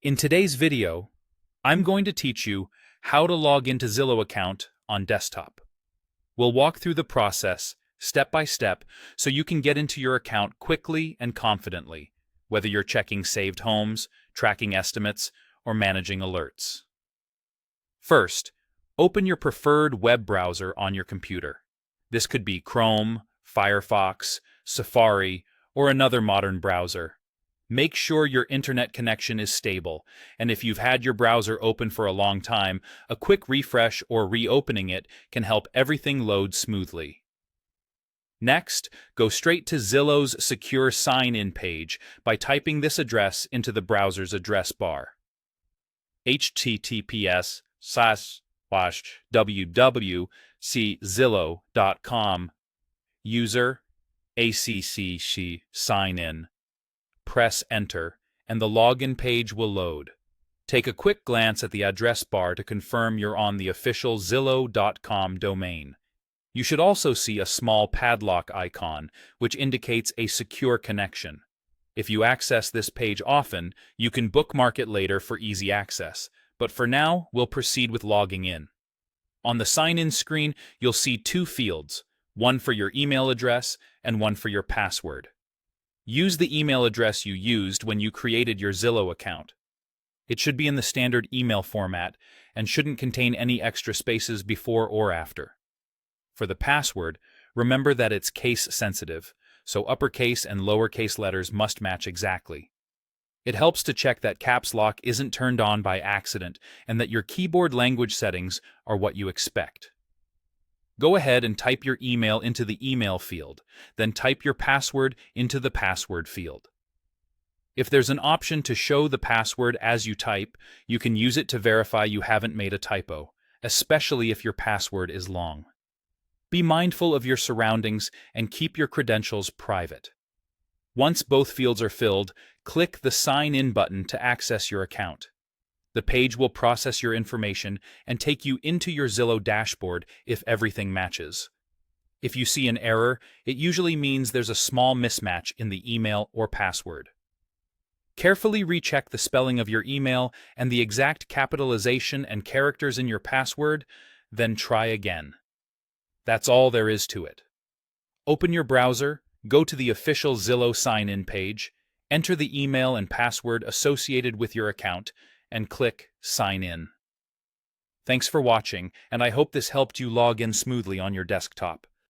In today's video, I'm going to teach you how to log into Zillow account on desktop. We'll walk through the process step by step so you can get into your account quickly and confidently, whether you're checking saved homes, tracking estimates, or managing alerts. First, open your preferred web browser on your computer. This could be Chrome, Firefox, Safari, or another modern browser. Make sure your internet connection is stable, and if you've had your browser open for a long time, a quick refresh or reopening it can help everything load smoothly. Next, go straight to Zillow's secure sign-in page by typing this address into the browser's address bar. https://www.czillow.com user ACC sign in. Press Enter, and the login page will load. Take a quick glance at the address bar to confirm you're on the official Zillow.com domain. You should also see a small padlock icon, which indicates a secure connection. If you access this page often, you can bookmark it later for easy access, but for now, we'll proceed with logging in. On the sign-in screen, you'll see two fields, one for your email address and one for your password. Use the email address you used when you created your Zillow account. It should be in the standard email format and shouldn't contain any extra spaces before or after. For the password, remember that it's case-sensitive, so uppercase and lowercase letters must match exactly. It helps to check that caps lock isn't turned on by accident and that your keyboard language settings are what you expect. Go ahead and type your email into the email field, then type your password into the password field. If there's an option to show the password as you type, you can use it to verify you haven't made a typo, especially if your password is long. Be mindful of your surroundings and keep your credentials private. Once both fields are filled, click the Sign In button to access your account. The page will process your information and take you into your Zillow dashboard if everything matches. If you see an error, it usually means there's a small mismatch in the email or password. Carefully recheck the spelling of your email and the exact capitalization and characters in your password, then try again. That's all there is to it. Open your browser, go to the official Zillow sign-in page, enter the email and password associated with your account, and click Sign In. Thanks for watching, and I hope this helped you log in smoothly on your desktop.